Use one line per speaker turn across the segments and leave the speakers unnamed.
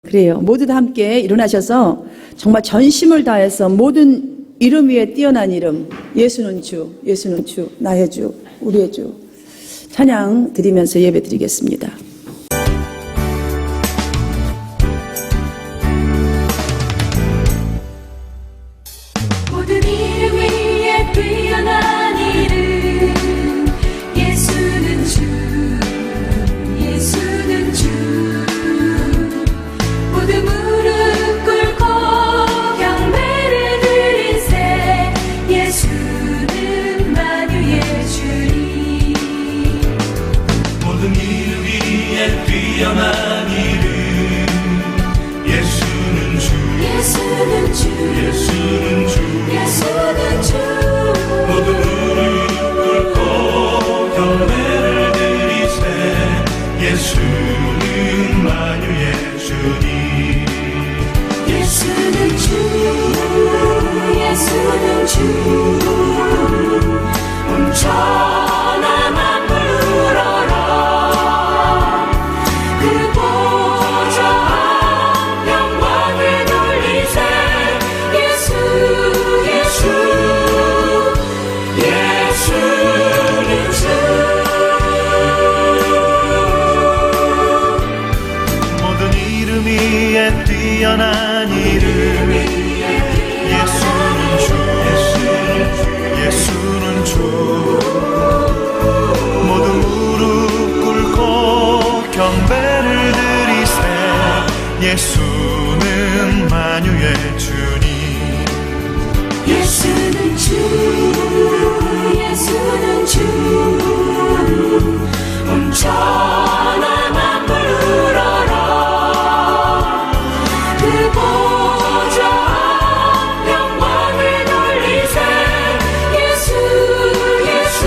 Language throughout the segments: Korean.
그래요. 모두 다 함께 일어나셔서 정말 전심을 다해서 모든 이름 위에 뛰어난 이름, 예수는 주, 예수는 주, 나의 주, 우리의 주 찬양 드리면서 예배 드리겠습니다.
모든 이름 위에 뛰어난 이름 예수는 주 예수는 주 모든 무릎 꿇고 경배를 드리세 예수는 만유의 주님
모든 이름 위에 뛰어난 이름 예수는 주
예수는 주
예수는 주
예수는 주
모든 무릎 꿇고 경배를 드리세 예수는 만유의 주님
예수는 주 예수는 주 온천하 만물 울어라 그 보좌 앞 영광을 돌리세 예수 예수 예수는 주
모든 이름 위에 뛰어난 이름 예수는 주 예수는 주 모든 무릎 꿇고 경배를 드리세 예수는 만유의 주님
예수는 주 예수는 주 온천하 만물 울어라 그 보좌 앞 영광을 돌리세 예수 예수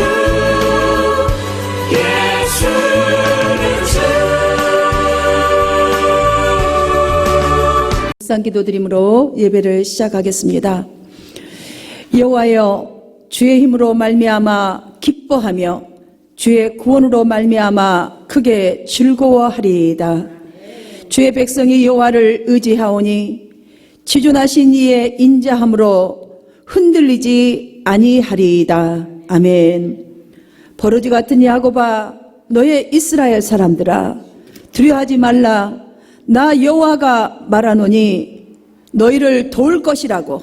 예수는 주
묵상 기도드림으로 예배를 시작하겠습니다. 여호와여 주의 힘으로 말미암아 기뻐하며 주의 구원으로 말미암아 크게 즐거워하리이다. 주의 백성이 여호와를 의지하오니 지존하신 이의 인자함으로 흔들리지 아니하리이다. 아멘. 버러지 같은 야곱아 너의 이스라엘 사람들아 두려워하지 말라. 나 여호와가 말하노니 너희를 도울 것이라고.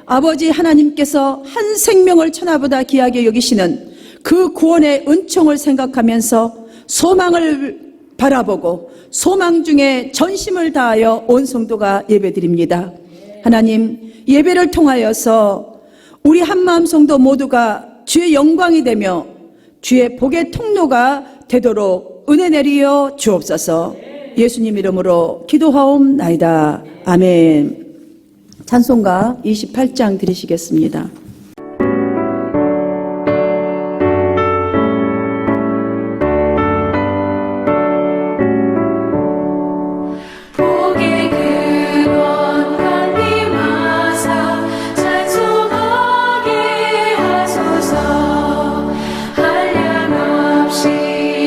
아버지 하나님께서 한 생명을 천하보다 귀하게 여기시는 그 구원의 은총을 생각하면서 소망을 바라보고 소망 중에 전심을 다하여 온 성도가 예배드립니다. 하나님 예배를 통하여서 우리 한마음 성도 모두가 주의 영광이 되며 주의 복의 통로가 되도록 은혜 내리어 주옵소서. 예수님 이름으로 기도하옵나이다. 아멘. 찬송가 28장 드리시겠습니다.
복의 근원 강림하사 찬송하게 하소서 한량없이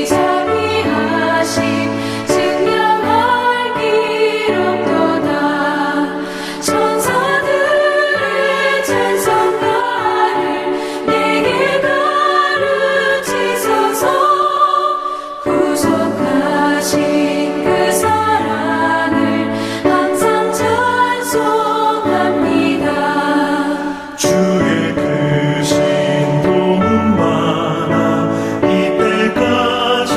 자비하심 증명할 기록도다 천사들의 찬송가를 내게 가르치소서 구속하신 그 사랑을 항상 찬송합니다.
주의 크신 도움 많아 이때까지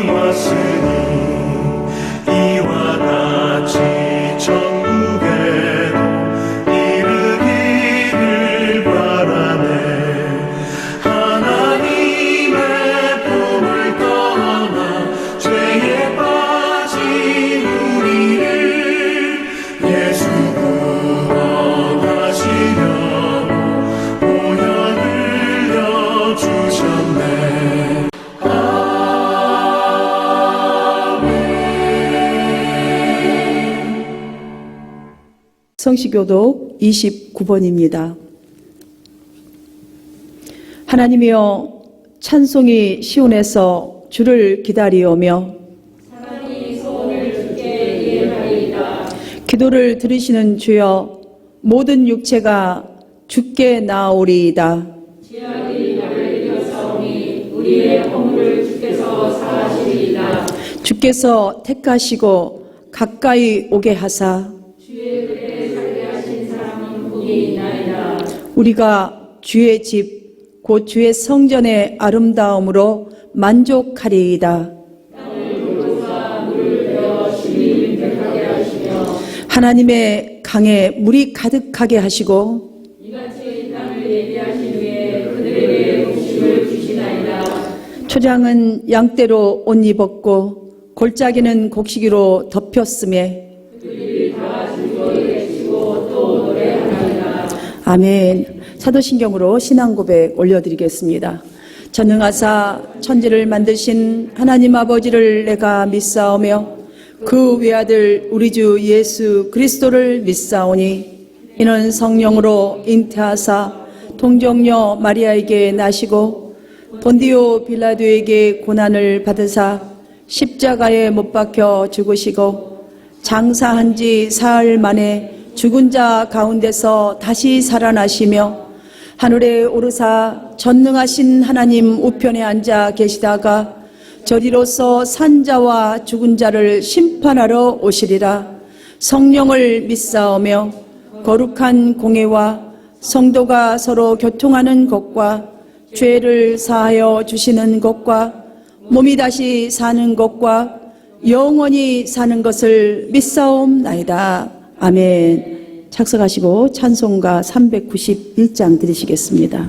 왔으니 이와 같이 천국에도 이르기를 바라네 하나님의 품을 떠나 죄에 빠진 우리를 예수 구원하시려고 보혈 흘려주셨네.
성시교독 29번입니다. 하나님이여 찬송이 시온에서 주를 기다리오며
사람이 소원을 주께 이행하리이다.
기도를 들으시는 주여, 모든 육체가 주께 나오리이다. 주께서 택하시고 가까이 오게 하사 우리가 주의 집 곧 주의 성전의 아름다움으로 만족하리이다. 하나님의 강에 물이 가득하게 하시고 초장은 양떼로 옷 입었고 골짜기는 곡식으로 덮였음에 아멘. 사도신경으로 신앙고백 올려드리겠습니다. 전능하사 천지를 만드신 하나님 아버지를 내가 믿사오며 그 외아들 우리 주 예수 그리스도를 믿사오니 이는 성령으로 잉태하사 동정녀 마리아에게 나시고 본디오 빌라도에게 고난을 받으사 십자가에 못 박혀 죽으시고 장사한 지 사흘 만에 죽은 자 가운데서 다시 살아나시며 하늘에 오르사 전능하신 하나님 우편에 앉아 계시다가 저리로서 산자와 죽은 자를 심판하러 오시리라. 성령을 믿사오며 거룩한 공회와 성도가 서로 교통하는 것과 죄를 사하여 주시는 것과 몸이 다시 사는 것과 영원히 사는 것을 믿사옵나이다. 아멘. 착석하시고 찬송가 391장 들으시겠습니다.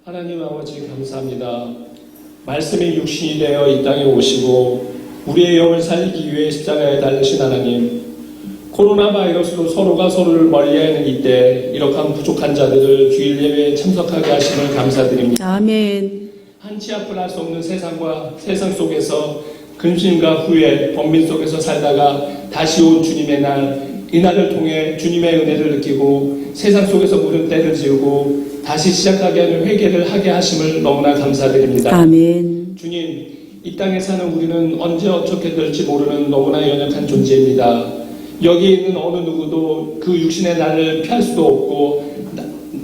하나님 아버지 감사합니다. 말씀이 육신이 되어 이 땅에 오시고 우리의 영을 살리기 위해 십자가에 달리신 하나님, 코로나 바이러스로 서로가 서로를 멀리하는 이때 이렇게 부족한 자들을 주일 예배에 참석하게 하심을 감사드립니다.
아멘.
한치 앞을 알 수 없는 세상 속에서 근심과 후회, 번민 속에서 살다가 다시 온 주님의 날, 이 날을 통해 주님의 은혜를 느끼고 세상 속에서 물은 때를 지우고 다시 시작하게 하는 회개를 하게 하심을 너무나 감사드립니다.
아멘.
주님, 이 땅에 사는 우리는 언제 어떻게 될지 모르는 너무나 연약한 존재입니다. 여기 있는 어느 누구도 그 육신의 날을 피할 수도 없고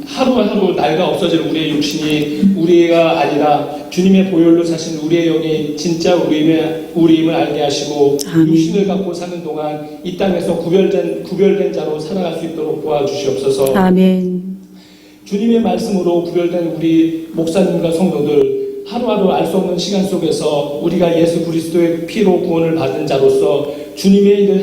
하루하루 날가 없어질 우리의 육신이 우리가 아니라 주님의 보혈로 사신 우리의 영이 진짜 우리임을 알게 하시고
아멘.
육신을 갖고 사는 동안 이 땅에서 구별된 자로 살아갈 수 있도록 도와주시옵소서.
아멘.
주님의 말씀으로 구별된 우리 목사님과 성도들, 하루하루 알 수 없는 시간 속에서 우리가 예수 그리스도의 피로 구원을 받은 자로서 주님의 일을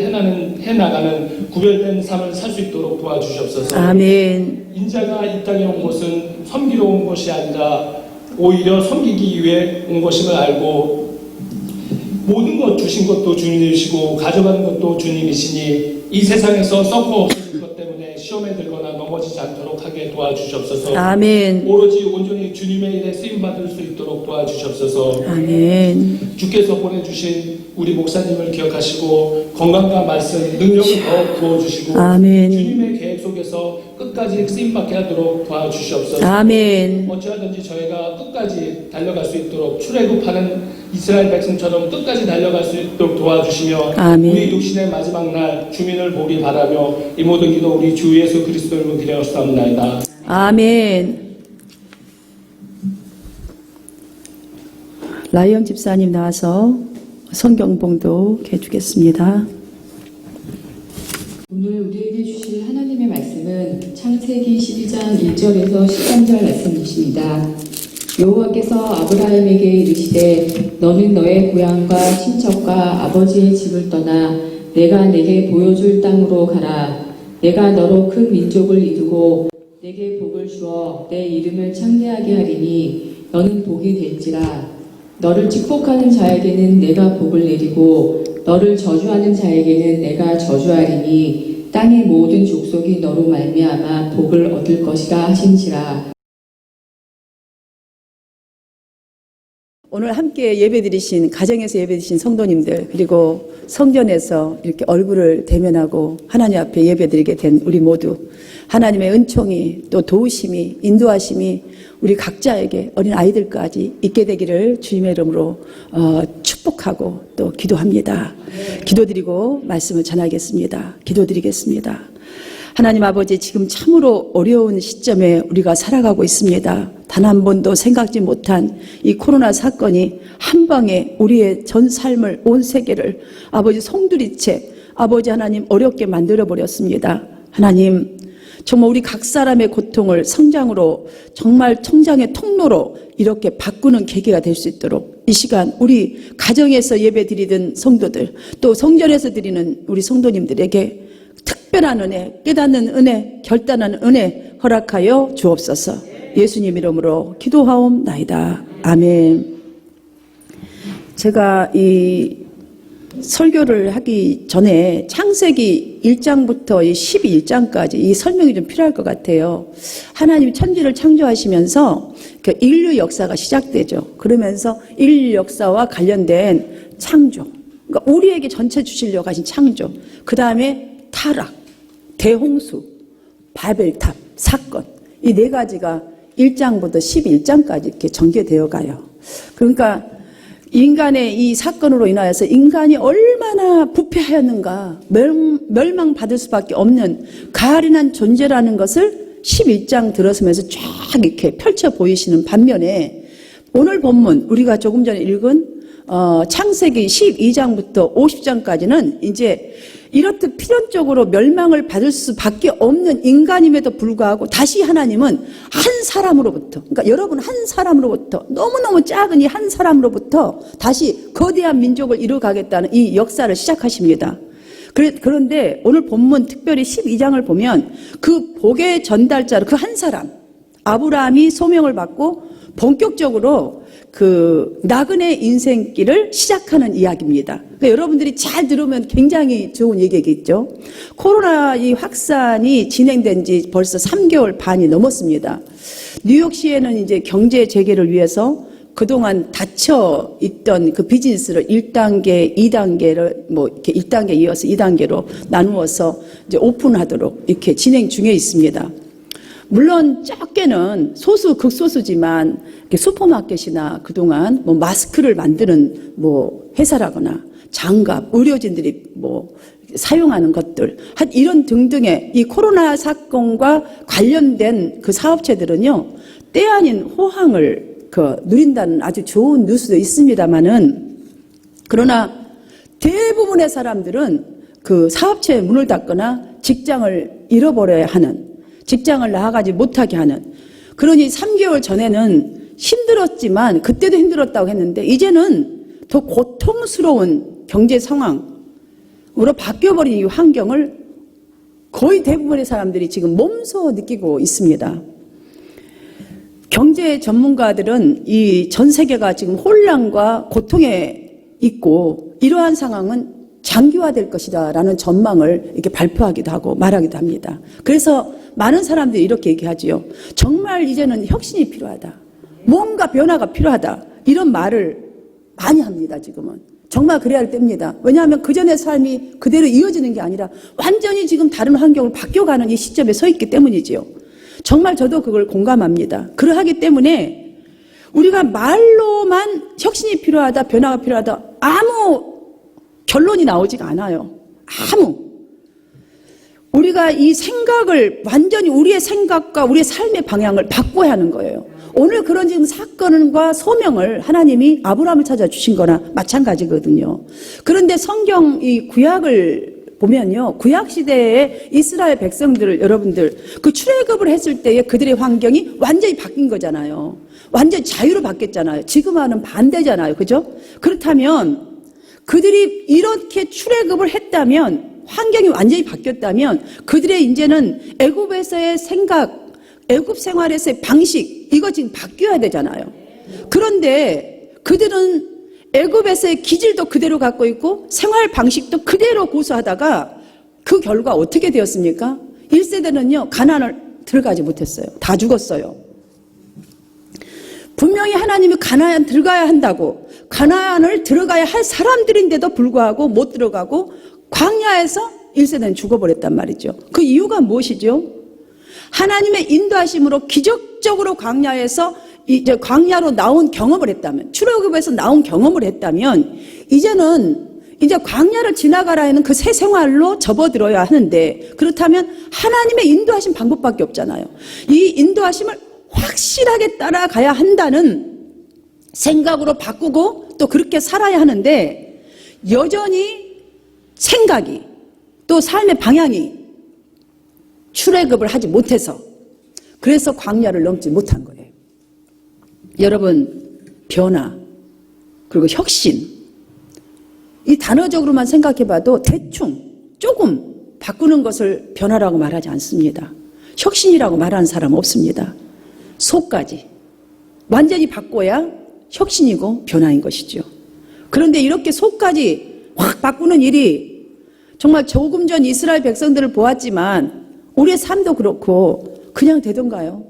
해나가는 구별된 삶을 살 수 있도록 도와주시옵소서.
아멘.
인자가 이 땅에 온 것은 섬기러 온 것이 아니라 오히려 섬기기 위해 온 것임을 알고 모든 것 주신 것도 주님이시고 가져가는 것도 주님이시니 이 세상에서 썩고 없어질 것 때문에 시험에 들거나 넘어지지 않도록 하게 도와주시옵소서.
아멘.
오로지 온전히 주님의 일에 쓰임받을 수 있도록 도와주시옵소서.
아멘.
주께서 보내주신 우리 목사님을 기억하시고 건강과 말씀, 능력을 더 부어주시고
아멘.
주님의 계획 속에서 끝까지 쓰임받게 하도록 도와주시옵소서.
아멘.
어찌하든지 저희가 끝까지 달려갈 수 있도록 출애굽하는 이스라엘 백성처럼 끝까지 달려갈 수 있도록 도와주시며
아멘.
우리 육신의 마지막 날 주민을 보기 바라며 이 모든 기도 우리 주 예수 그리스도의 이름으로 기도하옵나이다.
아멘. 라이언 집사님 나와서 성경 봉독 해주겠습니다.
오늘 우리에게 주실 하나님의 말씀은 창세기 12장 1절에서 13절 말씀이십니다. 여호와께서 아브라함에게 이르시되 너는 너의 고향과 친척과 아버지의 집을 떠나 내가 내게 보여줄 땅으로 가라. 내가 너로 큰 민족을 이루고 내게 복을 주어 내 이름을 창대하게 하리니 너는 복이 될지라. 너를 축복하는 자에게는 내가 복을 내리고 너를 저주하는 자에게는 내가 저주하리니 땅의 모든 족속이 너로 말미암아 복을 얻을 것이라 하신지라.
오늘 함께 예배드리신 가정에서 예배드리신 성도님들 그리고 성전에서 이렇게 얼굴을 대면하고 하나님 앞에 예배드리게 된 우리 모두 하나님의 은총이 또 도우심이 인도하심이 우리 각자에게 어린 아이들까지 있게 되기를 주님의 이름으로 축복하고 또 기도합니다. 기도드리고 말씀을 전하겠습니다. 기도드리겠습니다. 하나님 아버지 지금 참으로 어려운 시점에 우리가 살아가고 있습니다. 단 한 번도 생각지 못한 이 코로나 사건이 한 방에 우리의 전 삶을 온 세계를 아버지 송두리째 아버지 하나님 어렵게 만들어버렸습니다. 하나님 정말 우리 각 사람의 고통을 성장으로 정말 성장의 통로로 이렇게 바꾸는 계기가 될 수 있도록 이 시간 우리 가정에서 예배 드리던 성도들 또 성전에서 드리는 우리 성도님들에게 특별한 은혜, 깨닫는 은혜, 결단하는 은혜 허락하여 주옵소서. 예수님 이름으로 기도하옵나이다. 아멘. 제가 이 설교를 하기 전에 창세기 1장부터 12장까지 이 설명이 좀 필요할 것 같아요. 하나님 천지를 창조하시면서 그 인류 역사가 시작되죠. 그러면서 인류 역사와 관련된 창조, 그러니까 우리에게 전체 주시려고 하신 창조, 그 다음에 타락, 대홍수, 바벨탑 사건, 이 네 가지가 1장부터 11장까지 이렇게 전개되어 가요. 그러니까 인간의 이 사건으로 인하여서 인간이 얼마나 부패하였는가, 멸망받을 수밖에 없는 가련한 존재라는 것을 11장 들어서면서 쫙 이렇게 펼쳐 보이시는 반면에 오늘 본문 우리가 조금 전에 읽은 창세기 12장부터 50장까지는 이제 이렇듯 필연적으로 멸망을 받을 수밖에 없는 인간임에도 불구하고 다시 하나님은 한 사람으로부터, 그러니까 여러분 한 사람으로부터, 너무너무 작은 이 한 사람으로부터 다시 거대한 민족을 이루어가겠다는 이 역사를 시작하십니다. 그런데 오늘 본문 특별히 12장을 보면 그 복의 전달자로 그 한 사람 아브라함이 소명을 받고 본격적으로 그 나그네 인생길을 시작하는 이야기입니다. 그러니까 여러분들이 잘 들으면 굉장히 좋은 얘기겠죠. 코로나 이 확산이 진행된 지 벌써 3개월 반이 넘었습니다. 뉴욕시에는 이제 경제 재개를 위해서 그동안 닫혀 있던 그 비즈니스를 1단계, 2단계를 뭐 이렇게 1단계 이어서 2단계로 나누어서 이제 오픈하도록 이렇게 진행 중에 있습니다. 물론 적게는 소수 극소수지만 슈퍼마켓이나 그동안 뭐 마스크를 만드는 뭐 회사라거나 장갑, 의료진들이 뭐 사용하는 것들, 이런 등등의 이 코로나 사건과 관련된 그 사업체들은요, 때 아닌 호황을 누린다는 아주 좋은 뉴스도 있습니다만은, 그러나 대부분의 사람들은 그 사업체의 문을 닫거나 직장을 잃어버려야 하는, 직장을 나아가지 못하게 하는, 그러니 3개월 전에는 힘들었지만 그때도 힘들었다고 했는데 이제는 더 고통스러운 경제 상황으로 바뀌어버린 이 환경을 거의 대부분의 사람들이 지금 몸소 느끼고 있습니다. 경제 전문가들은 이 전 세계가 지금 혼란과 고통에 있고 이러한 상황은 장기화될 것이다 라는 전망을 이렇게 발표하기도 하고 말하기도 합니다. 그래서 많은 사람들이 이렇게 얘기하지요. 정말 이제는 혁신이 필요하다. 뭔가 변화가 필요하다. 이런 말을 많이 합니다, 지금은. 정말 그래야 할 때입니다. 왜냐하면 그전의 삶이 그대로 이어지는 게 아니라 완전히 지금 다른 환경으로 바뀌어가는 이 시점에 서 있기 때문이지요. 정말 저도 그걸 공감합니다. 그러하기 때문에 우리가 말로만 혁신이 필요하다, 변화가 필요하다, 아무 결론이 나오지가 않아요. 우리가 이 생각을 완전히 우리의 생각과 우리의 삶의 방향을 바꿔야 하는 거예요. 오늘 그런 지금 사건과 소명을 하나님이 아브라함을 찾아주신 거나 마찬가지거든요. 그런데 성경 이 구약을 보면요. 구약시대에 이스라엘 백성들을 여러분들 그 출애굽을 했을 때의 그들의 환경이 완전히 바뀐 거잖아요. 완전히 자유로 바뀌었잖아요. 지금과는 반대잖아요. 그죠? 그렇다면 그들이 이렇게 출애굽을 했다면 환경이 완전히 바뀌었다면 그들의 이제는 애굽에서의 생각, 애굽 생활에서의 방식 이거 지금 바뀌어야 되잖아요. 그런데 그들은 애굽에서의 기질도 그대로 갖고 있고 생활 방식도 그대로 고수하다가 그 결과 어떻게 되었습니까? 1세대는요 가나안을 들어가지 못했어요. 다 죽었어요. 분명히 하나님이 가나안 들어가야 한다고 가나안을 들어가야 할 사람들인데도 불구하고 못 들어가고 광야에서 1세대는 죽어버렸단 말이죠. 그 이유가 무엇이죠? 하나님의 인도하심으로 기적적으로 광야에서 이제 광야로 나온 경험을 했다면, 출애굽에서 나온 경험을 했다면 이제는 이제 광야를 지나가라 하는 그 새 생활로 접어들어야 하는데, 그렇다면 하나님의 인도하신 방법밖에 없잖아요. 이 인도하심을 확실하게 따라가야 한다는 생각으로 바꾸고 또 그렇게 살아야 하는데, 여전히 생각이 또 삶의 방향이 출애굽을 하지 못해서 그래서 광야를 넘지 못한 거예요. 여러분, 변화 그리고 혁신 이 단어적으로만 생각해봐도 대충 조금 바꾸는 것을 변화라고 말하지 않습니다. 혁신이라고 말하는 사람 없습니다. 속까지 완전히 바꿔야 혁신이고 변화인 것이죠. 그런데 이렇게 속까지 확 바꾸는 일이 정말 조금 전 이스라엘 백성들을 보았지만 우리의 삶도 그렇고 그냥 되던가요?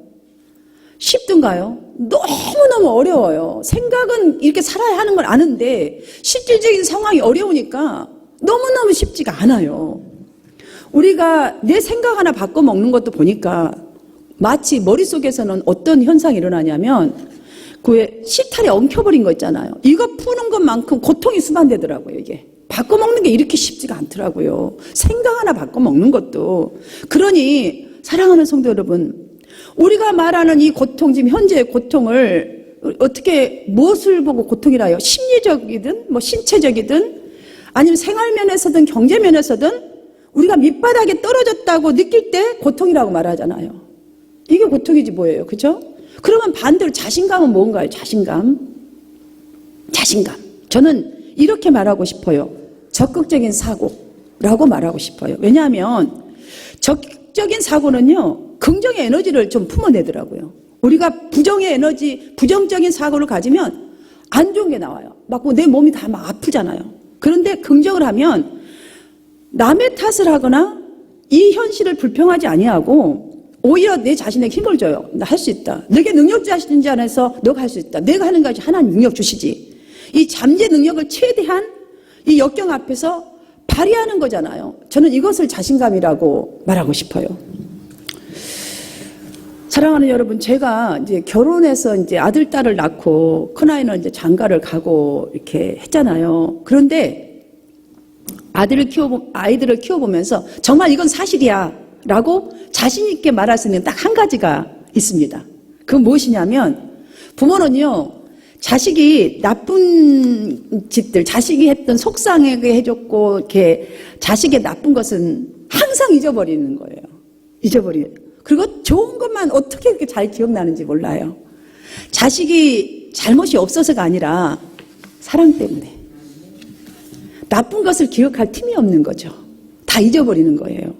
쉽던가요? 너무너무 어려워요. 생각은 이렇게 살아야 하는 걸 아는데 실질적인 상황이 어려우니까 너무너무 쉽지가 않아요. 우리가 내 생각 하나 바꿔 먹는 것도 보니까 마치 머릿속에서는 어떤 현상이 일어나냐면 그 실타래 엉켜버린 거 있잖아요. 이거 푸는 것만큼 고통이 수반되더라고요. 이게 바꿔 먹는 게 이렇게 쉽지가 않더라고요. 생각 하나 바꿔 먹는 것도. 그러니 사랑하는 성도 여러분, 우리가 말하는 이 고통, 지금 현재의 고통을 어떻게 무엇을 보고 고통이라 해요? 심리적이든 뭐 신체적이든 아니면 생활면에서든 경제면에서든 우리가 밑바닥에 떨어졌다고 느낄 때 고통이라고 말하잖아요. 이게 고통이지 뭐예요. 그죠? 그러면 반대로 자신감은 뭔가요? 자신감. 저는 이렇게 말하고 싶어요. 적극적인 사고라고 말하고 싶어요. 왜냐하면 적극적인 사고는요, 긍정의 에너지를 좀 품어내더라고요. 우리가 부정의 에너지, 부정적인 사고를 가지면 안 좋은 게 나와요. 막 내 몸이 다 막 아프잖아요. 그런데 긍정을 하면 남의 탓을 하거나 이 현실을 불평하지 아니하고 오히려 내 자신에게 힘을 줘요. 나 할 수 있다. 내게 능력 주시는지 안에서 너가 할 수 있다. 내가 하는 것이 하나님 능력 주시지. 이 잠재 능력을 최대한 이 역경 앞에서 발휘하는 거잖아요. 저는 이것을 자신감이라고 말하고 싶어요. 사랑하는 여러분, 제가 이제 결혼해서 이제 아들, 딸을 낳고 큰아이는 이제 장가를 가고 이렇게 했잖아요. 그런데 아이들을 키워보면서 정말 이건 사실이야 라고 자신있게 말할 수 있는 딱 한 가지가 있습니다. 그건 무엇이냐면, 부모는요, 자식이 나쁜 짓들, 자식이 했던 속상하게 해줬고, 이렇게 자식의 나쁜 것은 항상 잊어버리는 거예요. 그리고 좋은 것만 어떻게 이렇게 잘 기억나는지 몰라요. 자식이 잘못이 없어서가 아니라 사랑 때문에. 나쁜 것을 기억할 틈이 없는 거죠. 다 잊어버리는 거예요.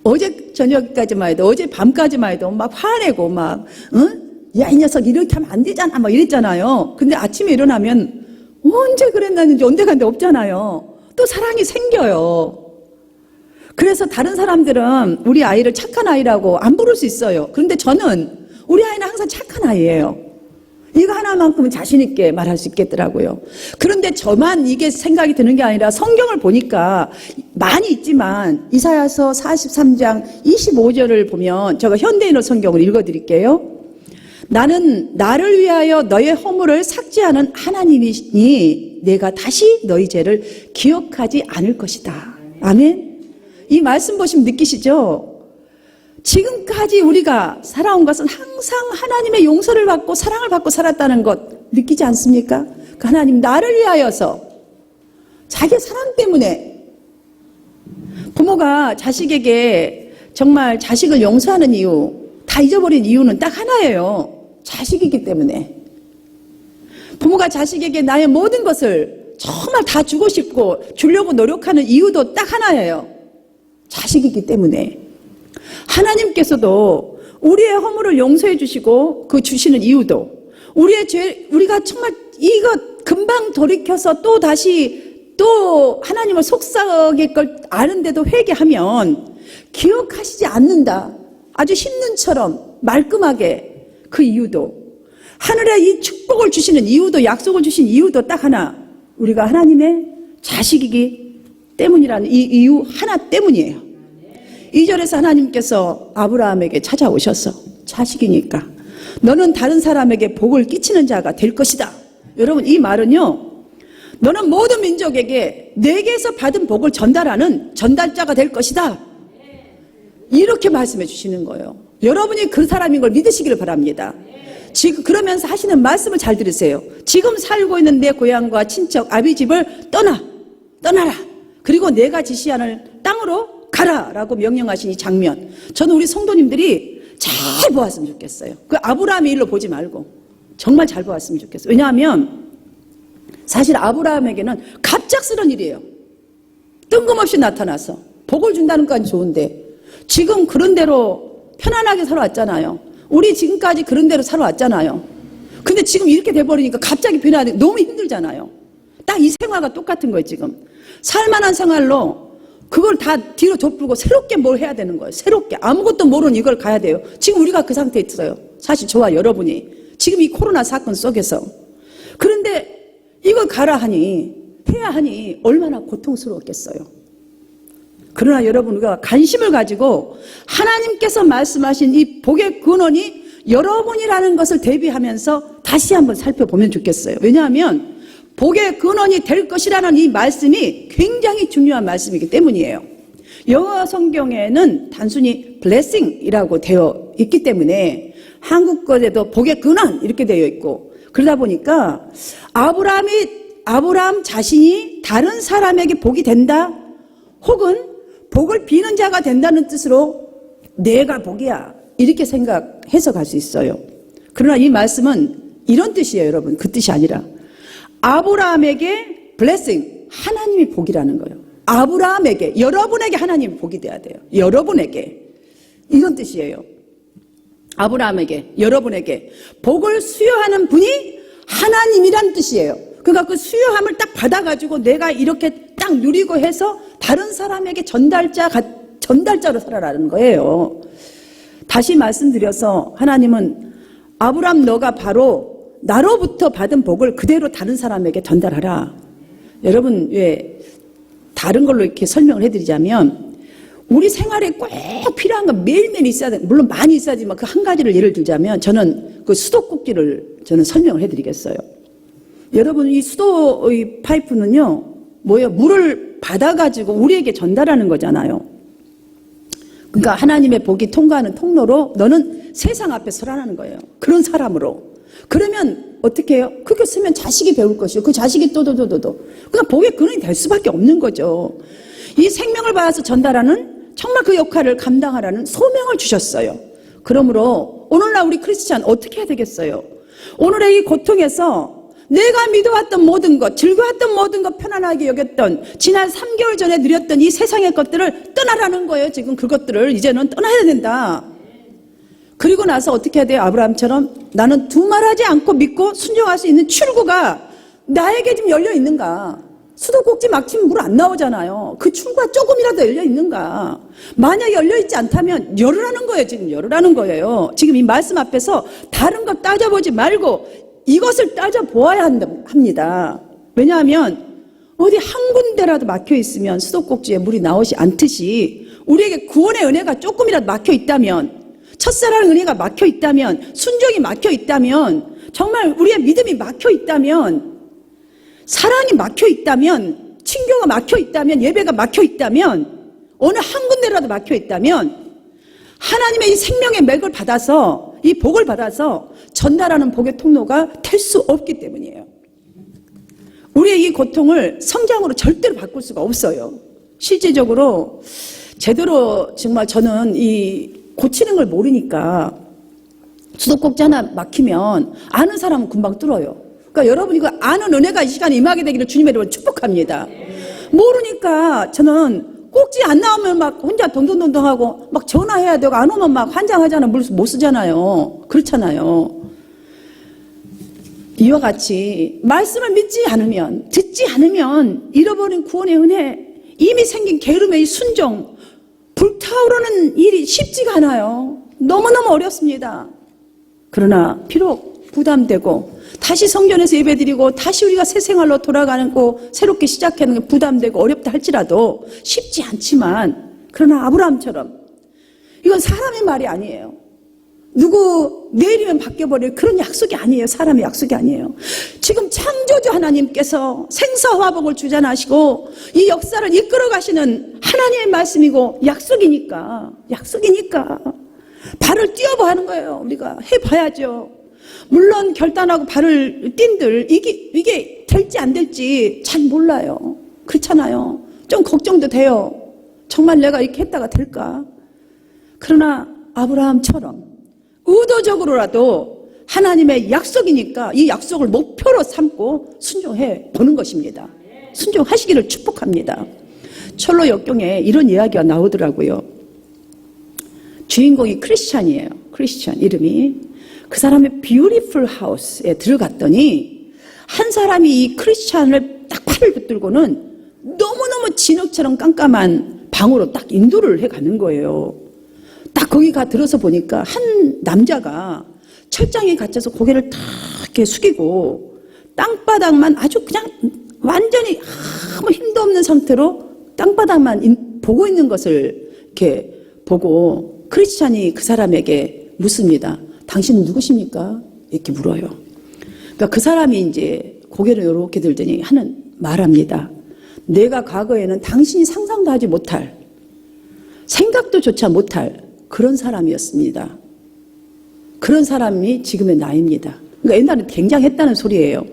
어제 저녁까지만 해도, 어제 밤까지만 해도 막 화내고 막, 응? 야, 이 녀석 이렇게 하면 안 되잖아. 막 이랬잖아요. 근데 아침에 일어나면 언제 그랬는지 언제간데 없잖아요. 또 사랑이 생겨요. 그래서 다른 사람들은 우리 아이를 착한 아이라고 안 부를 수 있어요. 그런데 저는 우리 아이는 항상 착한 아이예요. 이거 하나만큼은 자신 있게 말할 수 있겠더라고요. 그런데 저만 이게 생각이 드는 게 아니라 성경을 보니까 많이 있지만 이사야서 43장 25절을 보면 제가 현대인어 성경을 읽어드릴게요. 나는 나를 위하여 너의 허물을 삭제하는 하나님이니 내가 다시 너희 죄를 기억하지 않을 것이다. 아멘. 이 말씀 보시면 느끼시죠? 지금까지 우리가 살아온 것은 항상 하나님의 용서를 받고 사랑을 받고 살았다는 것 느끼지 않습니까? 그 하나님 나를 위하여서 자기 사랑 때문에 부모가 자식에게 정말 자식을 용서하는 이유 다 잊어버린 이유는 딱 하나예요. 자식이기 때문에. 부모가 자식에게 나의 모든 것을 정말 다 주고 싶고 주려고 노력하는 이유도 딱 하나예요. 자식이기 때문에. 하나님께서도 우리의 허물을 용서해 주시고 그 주시는 이유도 우리의 죄, 우리가 정말 이것 금방 돌이켜서 또 다시 또 하나님을 속삭일 걸 아는데도 회개하면 기억하시지 않는다. 아주 신눈처럼 말끔하게 그 이유도 하늘에 이 축복을 주시는 이유도 약속을 주신 이유도 딱 하나. 우리가 하나님의 자식이기 때문이라는 이 이유 하나 때문이에요. 2절에서 하나님께서 아브라함에게 찾아오셔서 자식이니까 너는 다른 사람에게 복을 끼치는 자가 될 것이다. 여러분 이 말은요. 너는 모든 민족에게 내게서 받은 복을 전달하는 전달자가 될 것이다. 이렇게 말씀해 주시는 거예요. 여러분이 그 사람인 걸 믿으시기를 바랍니다. 지금 그러면서 하시는 말씀을 잘 들으세요. 지금 살고 있는 내 고향과 친척 아비집을 떠나라. 그리고 내가 지시하는 땅으로 가라라고 명령하신 이 장면. 저는 우리 성도님들이 잘 보았으면 좋겠어요. 그 아브라함의 일로 보지 말고 정말 잘 보았으면 좋겠어요. 왜냐하면 사실 아브라함에게는 갑작스러운 일이에요. 뜬금없이 나타나서 복을 준다는 건 좋은데 지금 그런 대로 편안하게 살아왔잖아요. 우리 지금까지 그런 대로 살아왔잖아요. 근데 지금 이렇게 돼버리니까 갑자기 변화하는 너무 힘들잖아요. 딱 이 생활과 똑같은 거예요. 지금 살만한 생활로 그걸 다 뒤로 덮고 새롭게 뭘 해야 되는 거예요. 새롭게 아무것도 모르는 이걸 가야 돼요. 지금 우리가 그 상태에 있어요. 사실 저와 여러분이 지금 이 코로나 사건 속에서. 그런데 이걸 가라 하니 해야 하니 얼마나 고통스러웠겠어요. 그러나 여러분 우리가 관심을 가지고 하나님께서 말씀하신 이 복의 근원이 여러분이라는 것을 대비하면서 다시 한번 살펴보면 좋겠어요. 왜냐하면 복의 근원이 될 것이라는 이 말씀이 굉장히 중요한 말씀이기 때문이에요. 영어 성경에는 단순히 blessing이라고 되어 있기 때문에 한국 것에도 복의 근원 이렇게 되어 있고 그러다 보니까 아브라함 자신이 다른 사람에게 복이 된다 혹은 복을 비는 자가 된다는 뜻으로 내가 복이야 이렇게 생각해서 갈 수 있어요. 그러나 이 말씀은 이런 뜻이에요. 여러분 그 뜻이 아니라 아브라함에게 blessing 하나님이 복이라는 거예요. 아브라함에게 여러분에게 하나님이 복이 돼야 돼요. 여러분에게 이런 뜻이에요. 아브라함에게 여러분에게 복을 수여하는 분이 하나님이란 뜻이에요. 그러니까 그 수여함을 딱 받아가지고 내가 이렇게 딱 누리고 해서 다른 사람에게 전달자로 살아라는 거예요. 다시 말씀드려서 하나님은 아브라함 너가 바로 나로부터 받은 복을 그대로 다른 사람에게 전달하라. 여러분 왜 다른 걸로 이렇게 설명을 해드리자면 우리 생활에 꼭 필요한 건 매일매일 있어야 돼. 물론 많이 있어야지만 그 한 가지를 예를 들자면 저는 그 수도꼭지를 저는 설명을 해드리겠어요. 여러분 이 수도의 파이프는요 뭐예요? 물을 받아가지고 우리에게 전달하는 거잖아요. 그러니까 하나님의 복이 통과하는 통로로 너는 세상 앞에 서라는 거예요. 그런 사람으로. 그러면 어떻게 해요? 그렇게 쓰면 자식이 배울 것이고 그 자식이 또도도도도 그러니까 복의 근원이 될 수밖에 없는 거죠. 이 생명을 받아서 전달하는 정말 그 역할을 감당하라는 소명을 주셨어요. 그러므로 오늘날 우리 크리스찬 어떻게 해야 되겠어요? 오늘의 이 고통에서 내가 믿어왔던 모든 것, 즐거웠던 모든 것, 편안하게 여겼던 지난 3개월 전에 누렸던 이 세상의 것들을 떠나라는 거예요. 지금 그것들을 이제는 떠나야 된다. 그리고 나서 어떻게 해야 돼요? 아브라함처럼 나는 두말하지 않고 믿고 순종할 수 있는 출구가 나에게 지금 열려 있는가? 수도꼭지 막히면 물 안 나오잖아요. 그 출구가 조금이라도 열려 있는가? 만약 열려 있지 않다면 열으라는 거예요. 지금 열으라는 거예요. 지금 이 말씀 앞에서 다른 것 따져보지 말고 이것을 따져보아야 합니다. 왜냐하면 어디 한 군데라도 막혀 있으면 수도꼭지에 물이 나오지 않듯이 우리에게 구원의 은혜가 조금이라도 막혀 있다면, 첫사랑 은혜가 막혀 있다면, 순종이 막혀 있다면, 정말 우리의 믿음이 막혀 있다면, 사랑이 막혀 있다면, 친교가 막혀 있다면, 예배가 막혀 있다면, 어느 한 군데라도 막혀 있다면 하나님의 이 생명의 맥을 받아서, 이 복을 받아서 전달하는 복의 통로가 될 수 없기 때문이에요. 우리의 이 고통을 성장으로 절대로 바꿀 수가 없어요. 실제적으로 제대로 정말 저는 이 고치는 걸 모르니까 수도꼭지 하나 막히면 아는 사람은 금방 뚫어요. 그러니까 여러분 이거 아는 은혜가 이 시간에 임하게 되기를 주님의 이름으로 축복합니다. 모르니까 저는 꼭지 안 나오면 막 혼자 동동동동하고 막 전화해야 되고 안 오면 막 환장하잖아요. 물 못 쓰잖아요. 그렇잖아요. 이와 같이 말씀을 믿지 않으면, 듣지 않으면 잃어버린 구원의 은혜, 이미 생긴 게으름의 이 순종, 불타오르는 일이 쉽지가 않아요. 너무너무 어렵습니다. 그러나 비록 부담되고 다시 성전에서 예배드리고 다시 우리가 새 생활로 돌아가는 거 새롭게 시작하는 게 부담되고 어렵다 할지라도 쉽지 않지만, 그러나 아브라함처럼 이건 사람의 말이 아니에요. 누구 내일이면 바뀌어버릴 그런 약속이 아니에요. 사람의 약속이 아니에요. 지금 창조주 하나님께서 생사화복을 주관하시고 이 역사를 이끌어 가시는 하나님의 말씀이고 약속이니까 발을 띄워봐 하는 거예요. 우리가 해봐야죠. 물론 결단하고 발을 띈들 이게 될지 안 될지 잘 몰라요. 그렇잖아요. 좀 걱정도 돼요. 정말 내가 이렇게 했다가 될까? 그러나 아브라함처럼 의도적으로라도 하나님의 약속이니까 이 약속을 목표로 삼고 순종해 보는 것입니다. 순종하시기를 축복합니다. 철로 역경에 이런 이야기가 나오더라고요. 주인공이 크리스찬이에요. 크리스찬 이름이. 그 사람의 뷰티풀 하우스에 들어갔더니 한 사람이 이 크리스찬을 딱 팔을 붙들고는 너무너무 진흙처럼 깜깜한 방으로 딱 인도를 해가는 거예요. 딱 거기 들어서 보니까 한 남자가 철장에 갇혀서 고개를 탁 이렇게 숙이고 땅바닥만 아주 그냥 완전히 아무 힘도 없는 상태로 땅바닥만 보고 있는 것을 이렇게 보고 크리스찬이 그 사람에게 묻습니다. 당신은 누구십니까? 이렇게 물어요. 그러니까 그 사람이 이제 고개를 이렇게 들더니 말합니다. 내가 과거에는 당신이 상상도 하지 못할, 생각도 조차 못할 그런 사람이었습니다. 그런 사람이 지금의 나입니다. 그러니까 옛날에 굉장했다는 소리예요.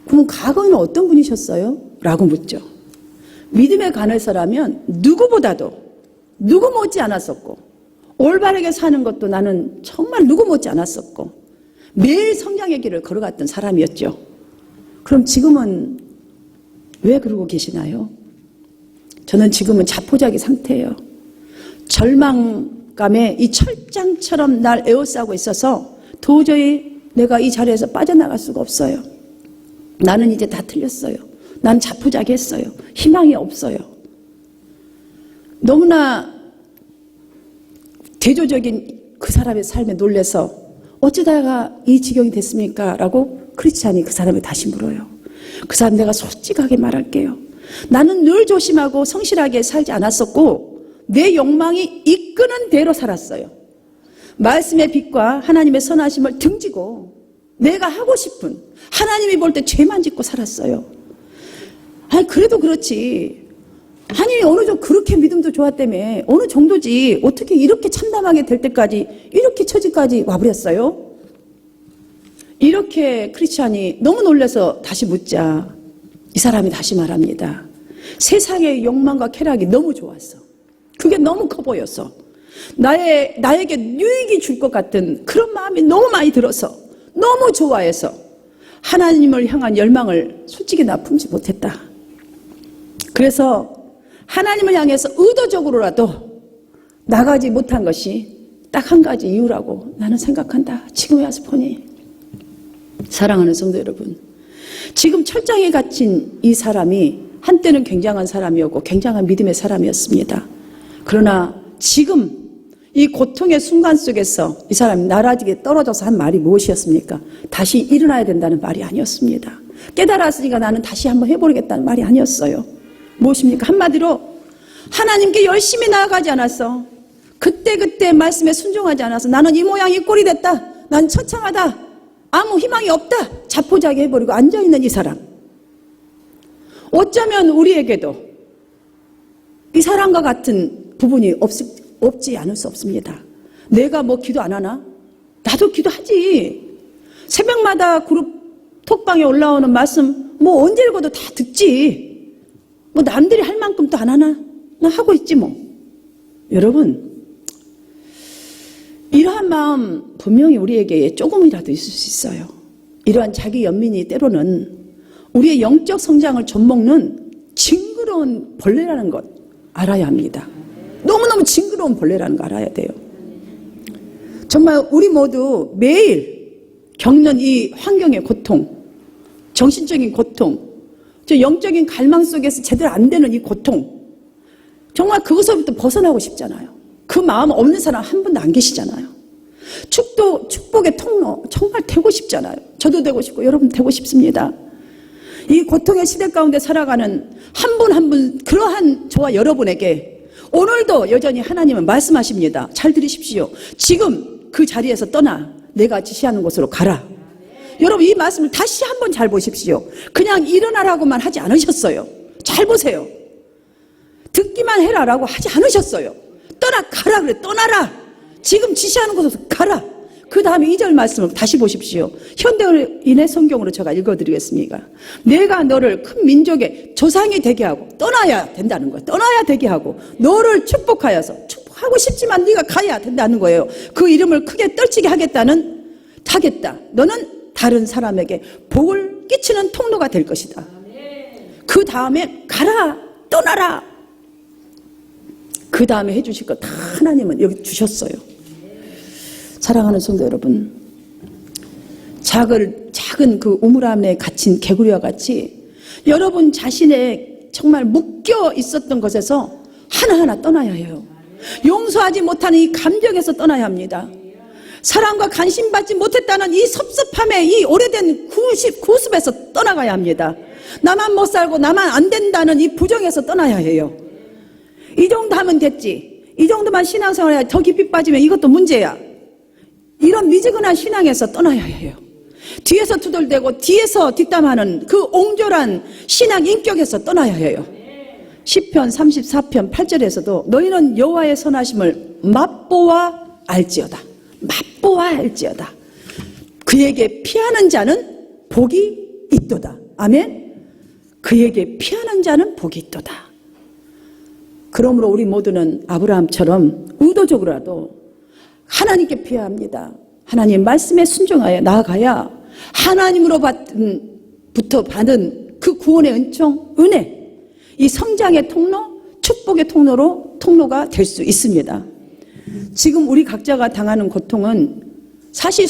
그럼 과거에는 어떤 분이셨어요? 라고 묻죠. 믿음에 관해서라면 누구보다도 누구 못지 않았었고 올바르게 사는 것도 나는 정말 누구 못지 않았었고 매일 성장의 길을 걸어갔던 사람이었죠. 그럼 지금은 왜 그러고 계시나요? 저는 지금은 자포자기 상태예요. 절망감에 이 철장처럼 날 에워싸고 있어서 도저히 내가 이 자리에서 빠져나갈 수가 없어요. 나는 이제 다 틀렸어요. 난 자포자기했어요. 희망이 없어요. 너무나 대조적인 그 사람의 삶에 놀래서 어쩌다가 이 지경이 됐습니까? 라고 크리스찬이 그 사람을 다시 물어요. 그 사람 내가 솔직하게 말할게요. 나는 늘 조심하고 성실하게 살지 않았었고 내 욕망이 이끄는 대로 살았어요. 말씀의 빛과 하나님의 선하심을 등지고 내가 하고 싶은 하나님이 볼 때 죄만 짓고 살았어요. 아니 그래도 그렇지. 아니 어느 정도 그렇게 믿음도 좋았다며 어느 정도지 어떻게 이렇게 참담하게 될 때까지 이렇게 처지까지 와버렸어요? 이렇게 크리스찬이 너무 놀라서 다시 묻자 이 사람이 다시 말합니다. 세상의 욕망과 쾌락이 너무 좋았어. 그게 너무 커 보였어. 나에게 유익이 줄 것 같은 그런 마음이 너무 많이 들어서 너무 좋아해서 하나님을 향한 열망을 솔직히 나 품지 못했다. 그래서 하나님을 향해서 의도적으로라도 나가지 못한 것이 딱 한 가지 이유라고 나는 생각한다. 지금에 와서 보니. 사랑하는 성도 여러분, 지금 철장에 갇힌 이 사람이 한때는 굉장한 사람이었고 굉장한 믿음의 사람이었습니다. 그러나 지금 이 고통의 순간 속에서 이 사람이 나라지게 떨어져서 한 말이 무엇이었습니까? 다시 일어나야 된다는 말이 아니었습니다. 깨달았으니까 나는 다시 한번 해보겠다는 말이 아니었어요. 무엇입니까? 한마디로 하나님께 열심히 나아가지 않았어. 그때 말씀에 순종하지 않아서 나는 이 모양 이 꼴이 됐다. 난 처참하다. 아무 희망이 없다. 자포자기 해버리고 앉아있는 이 사람. 어쩌면 우리에게도 이 사람과 같은 부분이 없지 않을 수 없습니다. 내가 뭐 기도 안 하나? 나도 기도하지. 새벽마다 그룹 톡방에 올라오는 말씀 뭐 언제 읽어도 다 듣지. 뭐 남들이 할 만큼 또 안 하나? 나 하고 있지 뭐. 여러분, 이러한 마음 분명히 우리에게 조금이라도 있을 수 있어요. 이러한 자기 연민이 때로는 우리의 영적 성장을 좀먹는 징그러운 벌레라는 것 알아야 합니다. 너무너무 징그러운 벌레라는 거 알아야 돼요. 정말 우리 모두 매일 겪는 이 환경의 고통, 정신적인 고통, 저 영적인 갈망 속에서 제대로 안 되는 이 고통, 정말 그것으로부터 벗어나고 싶잖아요. 그 마음 없는 사람 한 분도 안 계시잖아요. 축복의 통로 정말 되고 싶잖아요. 저도 되고 싶고 여러분 되고 싶습니다. 이 고통의 시대 가운데 살아가는 한 분 한 분 그러한 저와 여러분에게 오늘도 여전히 하나님은 말씀하십니다. 잘 들으십시오. 지금 그 자리에서 떠나 내가 지시하는 곳으로 가라. 여러분 이 말씀을 다시 한번 잘 보십시오. 그냥 일어나라고만 하지 않으셨어요. 잘 보세요. 듣기만 해라라고 하지 않으셨어요. 가라 그래. 떠나라. 지금 지시하는 곳에서 가라. 그 다음에 2절 말씀을 다시 보십시오. 현대인의 성경으로 제가 읽어드리겠습니다. 내가 너를 큰 민족의 조상이 되게 하고 떠나야 된다는 거예요. 떠나야 되게 하고 너를 축복하여서 축복하고 싶지만 네가 가야 된다는 거예요. 그 이름을 크게 떨치게 하겠다. 너는 다른 사람에게 복을 끼치는 통로가 될 것이다. 그 다음에 가라. 떠나라. 그 다음에 해주실 거 다 하나님은 여기 주셨어요. 사랑하는 성도 여러분, 작은 그 우물 안에 갇힌 개구리와 같이 여러분 자신의 정말 묶여 있었던 것에서 하나하나 떠나야 해요. 용서하지 못하는 이 감정에서 떠나야 합니다. 사랑과 관심받지 못했다는 이 섭섭함의 이 오래된 구습에서 떠나가야 합니다. 나만 못 살고 나만 안 된다는 이 부정에서 떠나야 해요. 이 정도 하면 됐지. 이 정도만 신앙생활 해야 더 깊이 빠지면 이것도 문제야. 이런 미지근한 신앙에서 떠나야 해요. 뒤에서 투덜대고 뒤에서 뒷담하는 그 옹졸한 신앙 인격에서 떠나야 해요. 시편 34편 8절에서도 너희는 여호와의 선하심을 맛보아 알지어다. 맛보아 알지어다. 그에게 피하는 자는 복이 있도다. 아멘. 그에게 피하는 자는 복이 있도다. 그러므로 우리 모두는 아브라함처럼 의도적으로라도 하나님께 피해야 합니다. 하나님 말씀에 순종하여 나아가야 하나님으로부터 받은 그 구원의 은총, 은혜, 이 성장의 통로, 축복의 통로가 될 수 있습니다. 지금 우리 각자가 당하는 고통은 사실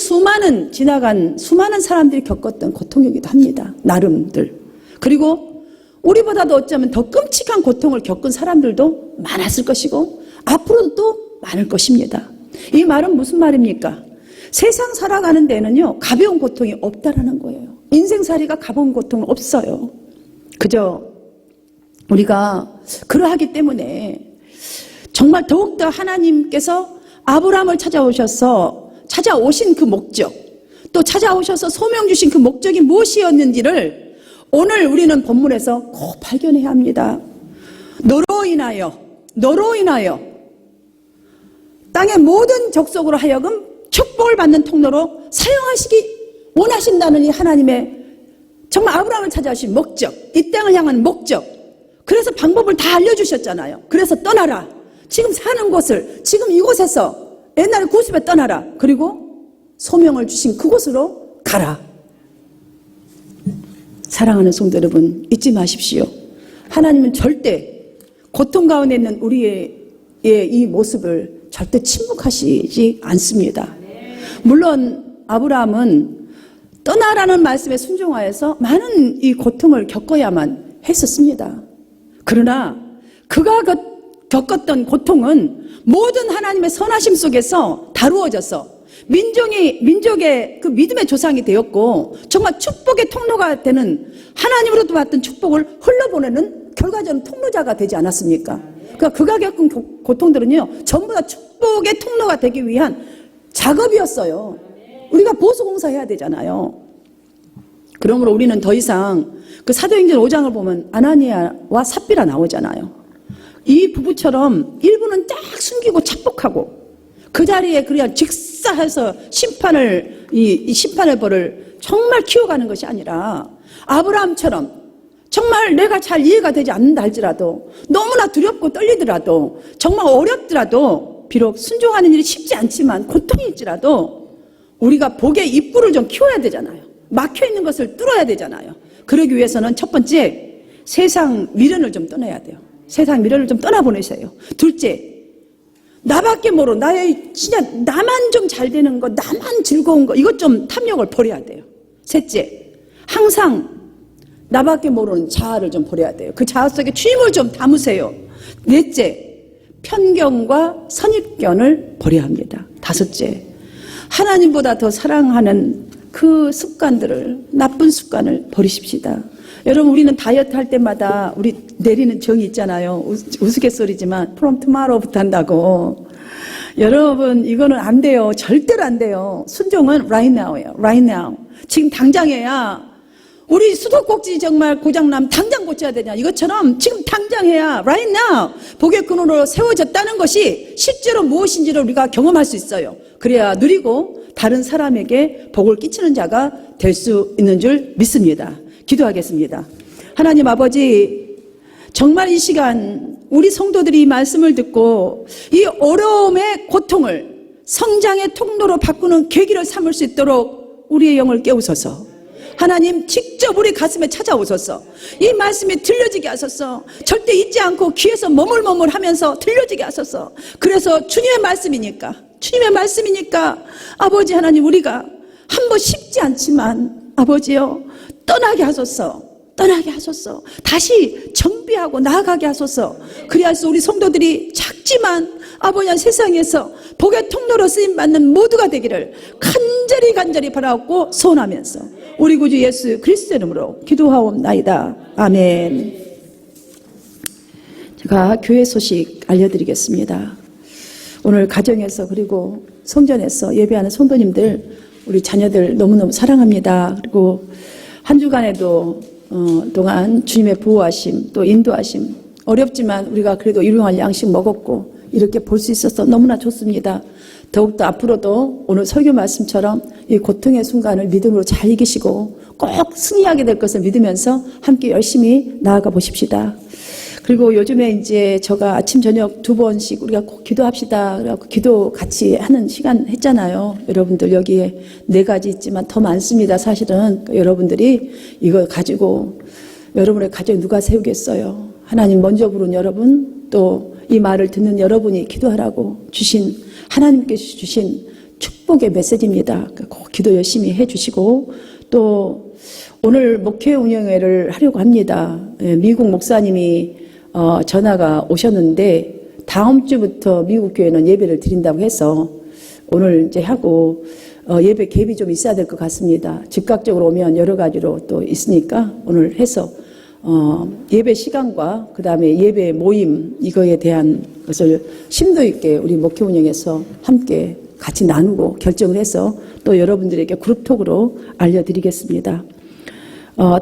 지나간 수많은 사람들이 겪었던 고통이기도 합니다. 나름들. 그리고 우리보다도 어쩌면 더 끔찍한 고통을 겪은 사람들도 많았을 것이고 앞으로도 또 많을 것입니다. 이 말은 무슨 말입니까? 세상 살아가는 데는요 가벼운 고통이 없다라는 거예요. 인생살이가 가벼운 고통은 없어요. 그저 우리가 그러하기 때문에 정말 더욱더 하나님께서 아브라함을 찾아오신 그 목적, 또 찾아오셔서 소명 주신 그 목적이 무엇이었는지를 오늘 우리는 본문에서 꼭 발견해야 합니다. 너로 인하여 땅의 모든 족속으로 하여금 축복을 받는 통로로 사용하시기 원하신다는 이 하나님의 정말 아브라함을 찾아오신 목적, 이 땅을 향한 목적. 그래서 방법을 다 알려주셨잖아요. 그래서 떠나라. 지금 사는 곳을, 지금 이곳에서 옛날에 구습에 떠나라. 그리고 소명을 주신 그곳으로 가라. 사랑하는 성도 여러분, 잊지 마십시오. 하나님은 절대 고통 가운데 있는 우리의 이 모습을 절대 침묵하시지 않습니다. 물론 아브라함은 떠나라는 말씀에 순종하여서 많은 이 고통을 겪어야만 했었습니다. 그러나 그가 겪었던 고통은 모든 하나님의 선하심 속에서 다루어져서 민족의 그 믿음의 조상이 되었고 정말 축복의 통로가 되는 하나님으로부터 받던 축복을 흘러보내는 결과적인 통로자가 되지 않았습니까? 그러니까 그가 겪은 고통들은요 전부 다 축복의 통로가 되기 위한 작업이었어요. 우리가 보수공사해야 되잖아요. 그러므로 우리는 더 이상 그 사도행전 5장을 보면 아나니아와 삽비라 나오잖아요. 이 부부처럼 일부는 딱 숨기고 착복하고 그 자리에 그냥 직사해서 이 심판의 벌을 정말 키워가는 것이 아니라 아브라함처럼 정말 내가 잘 이해가 되지 않는다 할지라도 너무나 두렵고 떨리더라도 정말 어렵더라도 비록 순종하는 일이 쉽지 않지만 고통이 있지라도 우리가 복의 입구를 좀 키워야 되잖아요. 막혀있는 것을 뚫어야 되잖아요. 그러기 위해서는 첫 번째 세상 미련을 좀 떠나야 돼요. 세상 미련을 좀 떠나보내세요. 둘째, 나밖에 모르고 진짜 나만 좀 잘 되는 거, 나만 즐거운 거, 이것 좀 탐욕을 버려야 돼요. 셋째, 항상 나밖에 모르는 자아를 좀 버려야 돼요. 그 자아 속에 주님을 좀 담으세요. 넷째, 편견과 선입견을 버려야 합니다. 다섯째, 하나님보다 더 사랑하는 그 습관들을, 나쁜 습관을 버리십시다. 여러분, 우리는 다이어트 할 때마다 우리 내리는 정이 있잖아요. 우스갯소리지만 from tomorrow부터 한다고. 여러분, 이거는 안 돼요. 절대로 안 돼요. 순종은 right now예요. right now. 지금 당장 해야. 우리 수도꼭지 정말 고장나면 당장 고쳐야 되냐. 이것처럼 지금 당장 해야 right now 복의 근원으로 세워졌다는 것이 실제로 무엇인지를 우리가 경험할 수 있어요. 그래야 누리고 다른 사람에게 복을 끼치는 자가 될 수 있는 줄 믿습니다. 기도하겠습니다. 하나님 아버지, 정말 이 시간 우리 성도들이 이 말씀을 듣고 이 어려움의 고통을 성장의 통로로 바꾸는 계기를 삼을 수 있도록 우리의 영을 깨우소서. 하나님 직접 우리 가슴에 찾아오소서. 이 말씀이 들려지게 하소서. 절대 잊지 않고 귀에서 머물머물하면서 들려지게 하소서. 그래서 주님의 말씀이니까 아버지 하나님, 우리가 한번 쉽지 않지만 아버지요 떠나게 하소서. 다시 정비하고 나아가게 하소서. 그리하여서 우리 성도들이 작지만 아버지 세상에서 복의 통로로 쓰임받는 모두가 되기를 간절히 바라옵고 소원하면서 우리 구주 예수 그리스도의 이름으로 기도하옵나이다. 아멘. 제가 교회 소식 알려드리겠습니다. 오늘 가정에서 그리고 성전에서 예배하는 성도님들, 우리 자녀들 너무너무 사랑합니다. 그리고 한 주간에도 동안 주님의 보호하심 또 인도하심, 어렵지만 우리가 그래도 일용할 양식 먹었고 이렇게 볼 수 있어서 너무나 좋습니다. 더욱더 앞으로도 오늘 설교 말씀처럼 이 고통의 순간을 믿음으로 잘 이기시고 꼭 승리하게 될 것을 믿으면서 함께 열심히 나아가 보십시다. 그리고 요즘에 이제 제가 아침 저녁 2번씩 우리가 꼭 기도합시다. 그래갖고 기도 같이 하는 시간 했잖아요. 여러분들 여기에 4가지 있지만 더 많습니다. 사실은 여러분들이 이걸 가지고 여러분의 가정에 누가 세우겠어요. 하나님 먼저 부른 여러분, 또 이 말을 듣는 여러분이 기도하라고 하나님께서 주신 축복의 메시지입니다. 꼭 기도 열심히 해주시고, 또 오늘 목회 운영회를 하려고 합니다. 미국 목사님이 전화가 오셨는데 다음 주부터 미국 교회는 예배를 드린다고 해서 오늘 이제 하고 예배 갭이 좀 있어야 될 것 같습니다. 즉각적으로 오면 여러 가지로 또 있으니까 오늘 해서 예배 시간과 그 다음에 예배 모임 이거에 대한 것을 심도 있게 우리 목회 운영에서 함께 같이 나누고 결정을 해서 또 여러분들에게 그룹톡으로 알려드리겠습니다.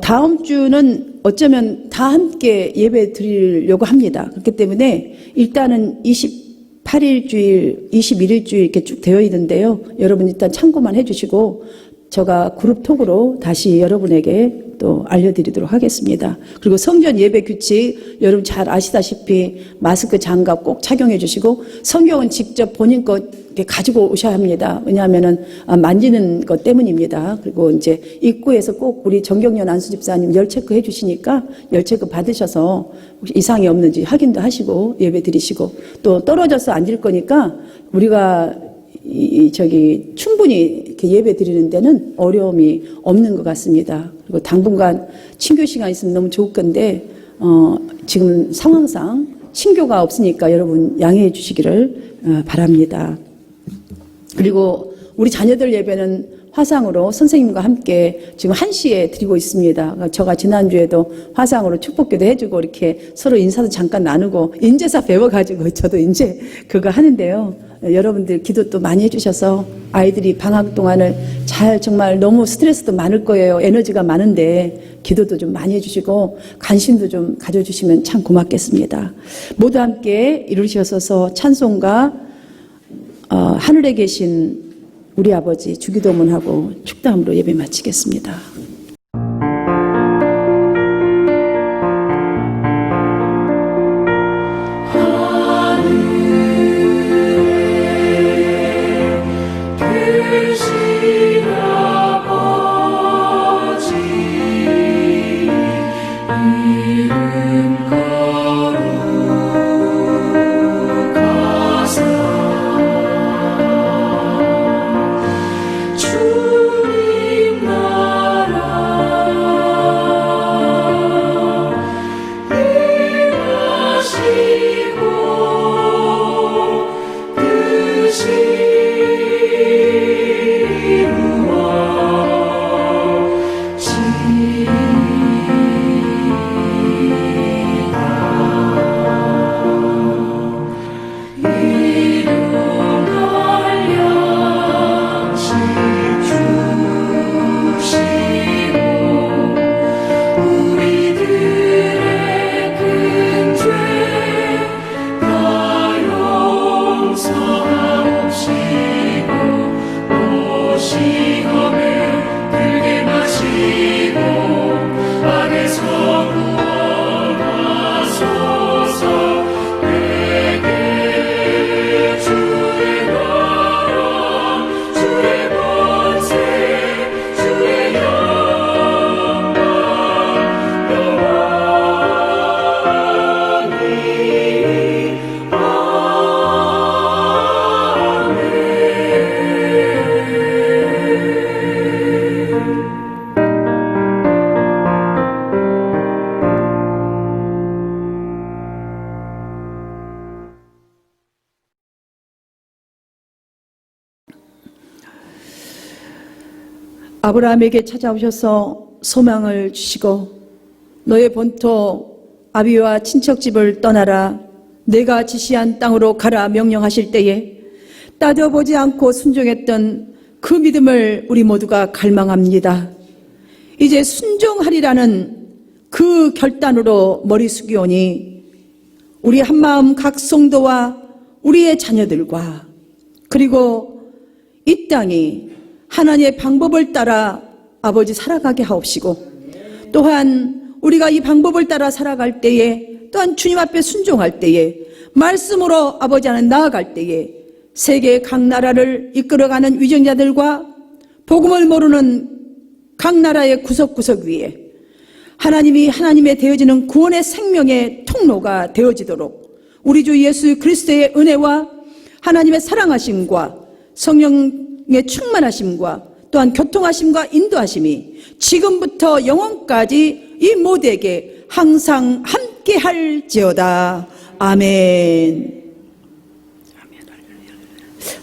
다음 주는 어쩌면 다 함께 예배 드리려고 합니다. 그렇기 때문에 일단은 28일 주일, 21일 주일 이렇게 쭉 되어 있는데요. 여러분 일단 참고만 해주시고 제가 그룹톡으로 다시 여러분에게 또 알려드리도록 하겠습니다. 그리고 성전 예배 규칙 여러분 잘 아시다시피 마스크 장갑 꼭 착용해 주시고 성경은 직접 본인 것 이렇게 가지고 오셔야 합니다. 왜냐하면은 만지는 것 때문입니다. 그리고 이제 입구에서 꼭 우리 정경련 안수집사님 열 체크해 주시니까 열 체크 받으셔서 혹시 이상이 없는지 확인도 하시고 예배 드리시고 또 떨어져서 앉을 거니까 우리가 충분히 이렇게 예배 드리는 데는 어려움이 없는 것 같습니다. 그리고 당분간 친교 시간 있으면 너무 좋을 건데, 지금 상황상 친교가 없으니까 여러분 양해해 주시기를 바랍니다. 그리고 우리 자녀들 예배는 화상으로 선생님과 함께 지금 1시에 드리고 있습니다. 제가 지난주에도 화상으로 축복기도 해주고 이렇게 서로 인사도 잠깐 나누고 인제사 배워가지고 저도 이제 그거 하는데요. 여러분들 기도 또 많이 해주셔서 아이들이 방학 동안을 잘 정말 너무 스트레스도 많을 거예요. 에너지가 많은데 기도도 좀 많이 해주시고 관심도 좀 가져주시면 참 고맙겠습니다. 모두 함께 이루셔서 찬송가 하늘에 계신 우리 아버지 주기도문하고 축담으로 예배 마치겠습니다. 아브라함에게 찾아오셔서 소망을 주시고 너의 본토 아비와 친척집을 떠나라 내가 지시한 땅으로 가라 명령하실 때에 따져보지 않고 순종했던 그 믿음을 우리 모두가 갈망합니다. 이제 순종하리라는 그 결단으로 머리 숙이오니 우리 한마음 각 성도와 우리의 자녀들과 그리고 이 땅이 하나님의 방법을 따라 아버지 살아가게 하옵시고 또한 우리가 이 방법을 따라 살아갈 때에 또한 주님 앞에 순종할 때에 말씀으로 아버지 안에 나아갈 때에 세계 각 나라를 이끌어가는 위정자들과 복음을 모르는 각 나라의 구석구석 위에 하나님이 하나님의 되어지는 구원의 생명의 통로가 되어지도록 우리 주 예수 그리스도의 은혜와 하나님의 사랑하심과 성령의 충만하심과 또한 교통하심과 인도하심이 지금부터 영원까지 이 모두에게 항상 함께할지어다. 아멘.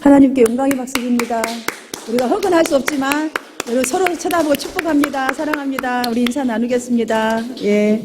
하나님께 영광의 박수입니다. 우리가 허근할 수 없지만 여러분 서로 쳐다보고 축복합니다. 사랑합니다. 우리 인사 나누겠습니다. 예.